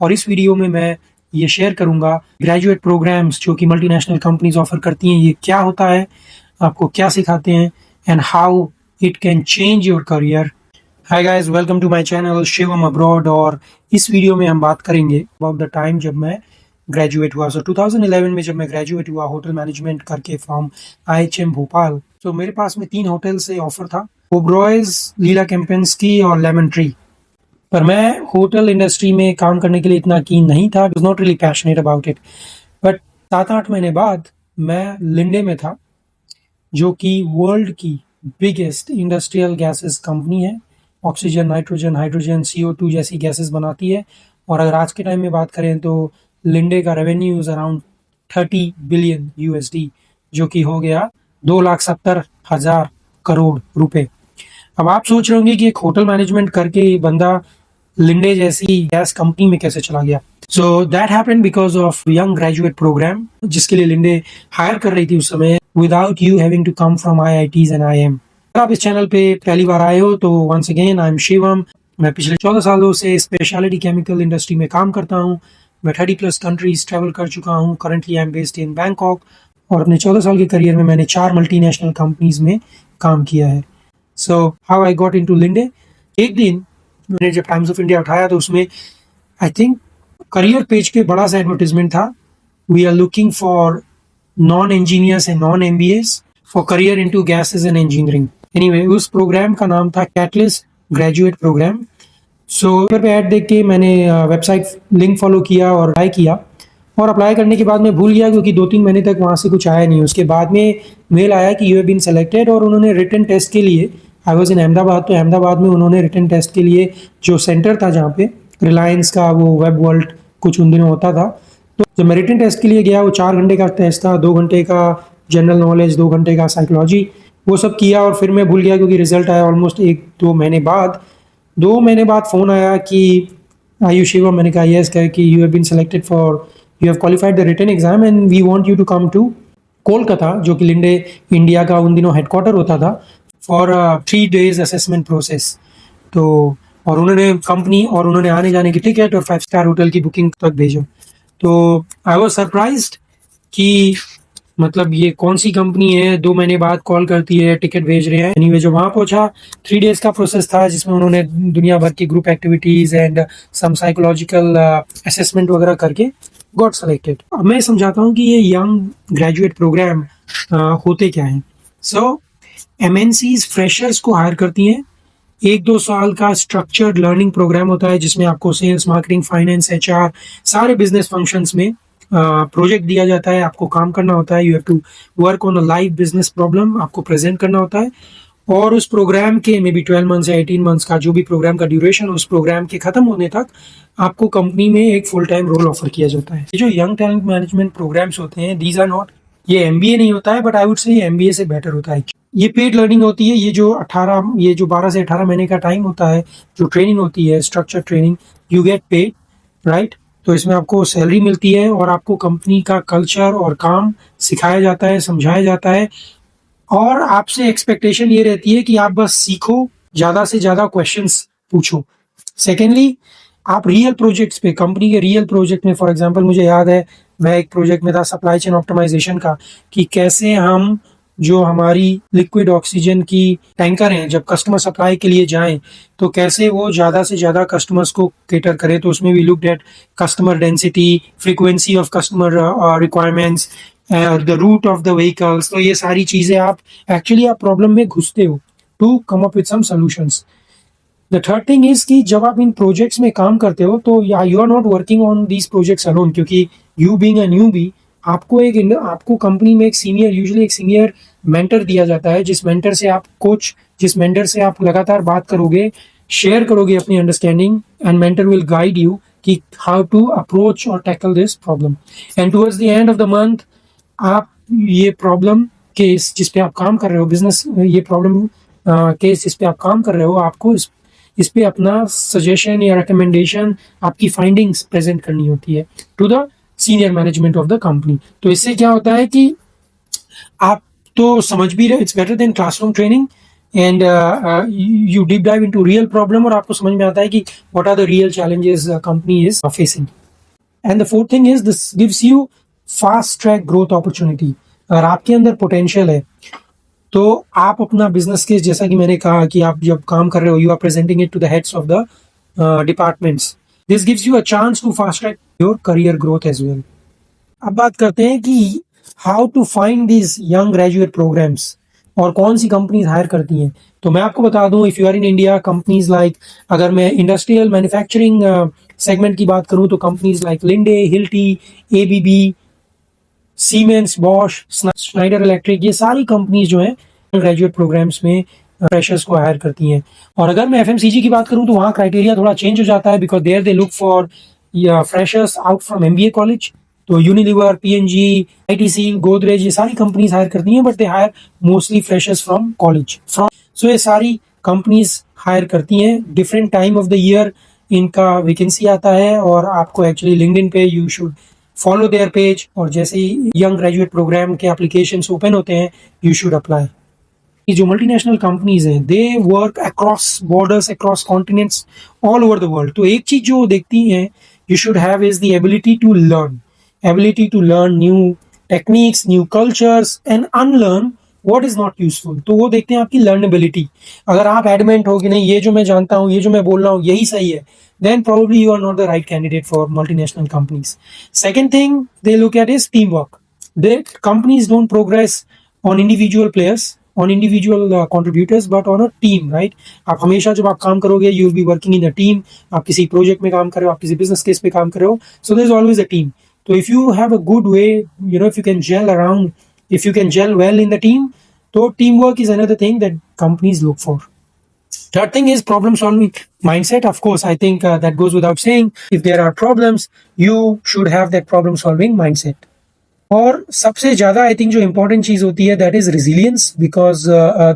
और इस वीडियो में मैं ये शेयर करूंगा ग्रेजुएट प्रोग्राम्स जो कि मल्टीनेशनल कंपनीज ऑफर करती हैं, ये क्या होता है, आपको क्या सिखाते हैं and how it can change your career. Hi guys, welcome to my channel Shivam abroad. और इस वीडियो में हम बात करेंगे अबाउट द टाइम जब मैं ग्रेजुएट हुआ। 2011 में जब मैं ग्रेजुएट हुआ होटल मैनेजमेंट करके फ्रॉम IHM भोपाल, तो मेरे पास में 3 होटल से ऑफर था, ओबरॉयज, लीला केम्पेंस्की और लेमन ट्री। पर मैं होटल इंडस्ट्री में काम करने के लिए इतना कीन नहीं था, was not really passionate about it. But 7-8 महीने बाद मैं लिंडे में था, जो कि वर्ल्ड की बिगेस्ट इंडस्ट्रियल गैसेस कंपनी है। ऑक्सीजन, नाइट्रोजन, हाइड्रोजन, CO2 जैसी गैसेस बनाती है। और अगर आज के टाइम में बात करें तो लिंडे का revenue is around 30 billion USD, जो कि हो गया 2,70,000 करोड़ रुपए। अब आप सोच रहे होंगे कि एक होटल मैनेजमेंट करके ये बंदा लिंडे जैसी गैस कंपनी में कैसे चला गया। So that happened because of young graduate program, जिसके लिए लिंडे हायर कर रही थी उस समय, without you having to come from IITs and IIM। अगर आप इस चैनल पे पहली बार आए हो तो once again I am Shivam. मैं पिछले 14 सालों से स्पेशलिटी केमिकल इंडस्ट्री में काम करता हूँ। मैं 30+ कंट्रीज ट्रेवल कर चुका हूँ। Currently I am based in Bangkok. और अपने 14 साल के करियर में मैंने 4 मल्टीनेशनल कंपनीज में काम किया है। So how I got into Linde. एक दिन मैंने जब टाइम्स ऑफ इंडिया उठाया तो उसमें आई थिंक करियर पेज पे बड़ा सा एडवर्टीजमेंट था, we are looking for non engineers and non MBAs for career into gases and engineering. Anyway, उस प्रोग्राम का नाम था कैटलिस्ट ग्रेजुएट प्रोग्राम। सो ऊपर पे ऐड देख के मैंने वेबसाइट लिंक फॉलो किया और अप्लाई किया। और अप्लाई करने के बाद मैं भूल गया, क्योंकि 2-3 महीने तक वहाँ से कुछ आया नहीं। उसके बाद में मेल आया कि यू हैव बीन सेलेक्टेड, और उन्होंने रिटन टेस्ट के लिए, आई वॉज इन अहमदाबाद, तो अहमदाबाद में उन्होंने रिटन टेस्ट के लिए जो सेंटर था जहाँ पे रिलायंस का वो वेब वर्ल्ड कुछ उन दिनों होता था, तो जब मैं रिटन टेस्ट के लिए गया, वो 4 घंटे का टेस्ट था। 2 घंटे का जनरल नॉलेज, 2 घंटे का साइकोलॉजी, वो सब किया। और फिर मैं भूल गया, क्योंकि रिजल्ट आया ऑलमोस्ट 1-2 महीने बाद। 2 महीने बाद फ़ोन आया कि आर यू शिवम। मैंने कहा यस। कहा कि you have been selected for, you have qualified the written exam and we want you to come to Kolkata, जो कि लिंडे इंडिया का उन दिनों हेडक्वार्टर होता था, फॉर 3 days असेसमेंट प्रोसेस। तो और उन्होंने कंपनी और उन्होंने आने जाने की टिकट और 5 स्टार होटल की बुकिंग तक भेजो। तो आई वॉज सरप्राइज्ड कि मतलब ये कौन सी कंपनी है, 2 महीने बाद कॉल करती है, टिकट भेज रहे हैं। एनीवे, जो वहाँ पहुंचा, 3 days का प्रोसेस था, जिसमें उन्होंने दुनिया भर की group activities and some psychological assessment वगैरह करके गॉट सेलेक्टेड। अब मैं समझाता हूँ कि ये यंग ग्रेजुएट प्रोग्राम होते क्या हैं। सो MNCs फ्रेशर्स को हायर करती हैं। 1-2 साल का स्ट्रक्चर्ड लर्निंग प्रोग्राम होता है, जिसमें आपको सेल्स, मार्केटिंग, फाइनेंस, HR, सारे बिजनेस फंक्शंस में प्रोजेक्ट दिया जाता है। आपको काम करना होता है। You have to work on a live business problem, आपको प्रेजेंट करना होता है। और उस प्रोग्राम के मे बी 12 मंथ्स या 18 मंथ्स का जो भी प्रोग्राम का ड्यूरेशन, उस प्रोग्राम के खत्म होने तक आपको कंपनी में एक फुल टाइम रोल ऑफर किया जाता है। ये जो यंग टैलेंट मैनेजमेंट प्रोग्राम्स होते हैं, दीज आर नॉट, ये MBA नहीं होता है, बट आई वुड से ये MBA से बेटर होता है। ये पेड लर्निंग होती है। ये जो 12 से 18 महीने का टाइम होता है, जो ट्रेनिंग होती है, structure training, you get paid, right. तो इसमें आपको सैलरी मिलती है और आपको कंपनी का कल्चर और काम सिखाया जाता है, समझाया जाता है। और आपसे एक्सपेक्टेशन ये रहती है कि आप बस सीखो, ज़्यादा से ज़्यादा क्वेश्चंस पूछो। सेकेंडली, आप रियल प्रोजेक्ट्स पे, कंपनी के रियल प्रोजेक्ट में, फॉर एग्जांपल मुझे याद है मैं एक प्रोजेक्ट में था सप्लाई चेन ऑप्टिमाइजेशन का, कि कैसे हम जो हमारी लिक्विड ऑक्सीजन की टैंकर हैं, जब कस्टमर सप्लाई के लिए जाएं तो कैसे वो ज़्यादा से ज़्यादा कस्टमर्स को केटर करें। तो उसमें we looked at customer density, frequency of customer requirements, the route of the vehicles. तो ये सारी चीज़ें आप एक्चुअली आप प्रॉब्लम में घुसते हो to come up with some solutions. The third thing is कि जब आप इन प्रोजेक्ट्स में काम करते हो तो you are not working on these projects alone, क्योंकि यू बीइंग अ न्यूबी, आपको कंपनी में यूजुअली एक सीनियर मेंटर दिया जाता है, जिस मेंटर से आप लगातार बात करोगे, शेयर करोगे अपनी understanding, and mentor will guide you कि हाउ टू अप्रोच और tackle this problem. And towards the end of the month, आप ये प्रॉब्लम केस जिस पे आप काम कर रहे हो, बिजनेस ये प्रॉब्लम केस जिस पे आप काम कर रहे हो, आपको इस पे अपना सजेशन या रिकमेंडेशन, आपकी फाइंडिंग्स प्रेजेंट करनी होती है to the senior management of the company. तो इससे क्या होता है कि आप तो समझ भी रहे, it's better than classroom training, and you deep dive into real problem और आपको समझ में आता है कि what are the real challenges company is facing. And the fourth thing is this gives you fast track growth opportunity. अगर आपके अंदर पोटेंशियल है तो आप अपना बिजनेस केस, जैसा कि मैंने कहा कि आप जब काम कर रहे हो, you are presenting it to the heads of the departments. This gives you a chance to fast track your career growth as well. अब बात करते हैं कि how to find this young graduate programs और कौन सी कंपनीज हायर करती हैं. तो मैं आपको बता दूं, if you are in India, companies like, अगर मैं इंडस्ट्रियल मैन्युफैक्चरिंग सेगमेंट की बात करूं तो companies like Linde, Hilti, ABB, Siemens, Bosch, Schneider electric, ये सारी कंपनीज जो हैं ग्रेजुएट प्रोग्राम्स में फ्रेशर्स को हायर करती हैं. और अगर मैं एफएमसीजी की बात करूं तो वहाँ क्राइटेरिया थोड़ा चेंज हो जाता है, because there they look for freshers out from MBA college. तो यूनिलीवर, पीएनजी, आईटीसी, गोदरेज, ये सारी कंपनीज हायर करती हैं, but they hire mostly freshers from college. So ये सारी कंपनीज हायर करती हैं. Different time of the year इनका वैकेंसी आता है और आपको एक्चुअली लिंक्डइन पे you should follow their page, और जैसे ही यंग ग्रेजुएट प्रोग्राम के एप्लीकेशंस ओपन होते हैं यू शुड अप्लाई. ये जो मल्टीनेशनल कंपनीज हैं they work across borders, across continents, all over the world. तो एक चीज जो देखती हैं you should have is the ability to learn new techniques, new cultures and unlearn what is not useful. तो वो देखते हैं आपकी लर्नेबिलिटी. अगर आप एडमेंट हो कि नहीं ये जो मैं जानता हूँ, ये जो मैं बोल रहा हूँ यही सही है, then probably you are not the right candidate for multinational companies. Second thing they look at is teamwork. The companies don't progress on individual players, on individual contributors, but on a team, right? आप हमेशा जब आप काम करोगे you will be working in a team. आप किसी project में काम कर रहे हो, आप किसी बिजनेस केस पे काम कर रहे हो, so there is always a team. So if you have a good way, you know, if you can gel around, if you can gel well in the team, so teamwork is another thing that companies look for. Third thing is problem solving mindset. Of course, I think that goes without saying. If there are problems, you should have that problem solving mindset. और सबसे ज्यादा I think जो important चीज होती है that is resilience, because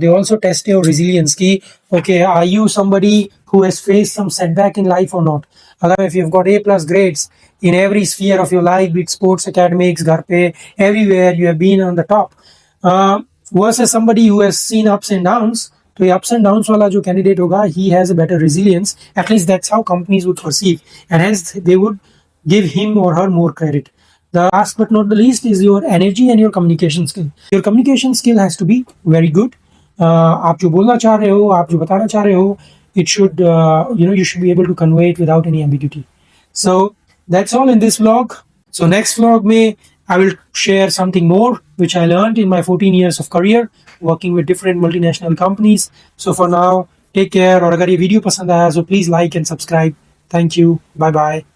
they also test your resilience ki okay, are you somebody who has faced some setback in life or not. अगर if you've got A+ grades in every sphere of your life, be it sports, academics, घर पे, everywhere you have been on the top, versus somebody who has seen ups and downs. तो ये ups and downs वाला जो candidate होगा, he has a better resilience. At least that's how companies would perceive, and hence they would give him or her more credit. The last but not the least is your energy and your communication skill. Your communication skill has to be very good. आप जो बोलना चाह रहे हो, आप जो बताना चाह रहे हो, it should you should be able to convey it without any ambiguity. So that's all in this vlog. So next vlog में I will share something more which I learned in my 14 years of career working with different multinational companies. So for now, take care. और अगर ये video पसंद आया so please like and subscribe. Thank you. Bye bye.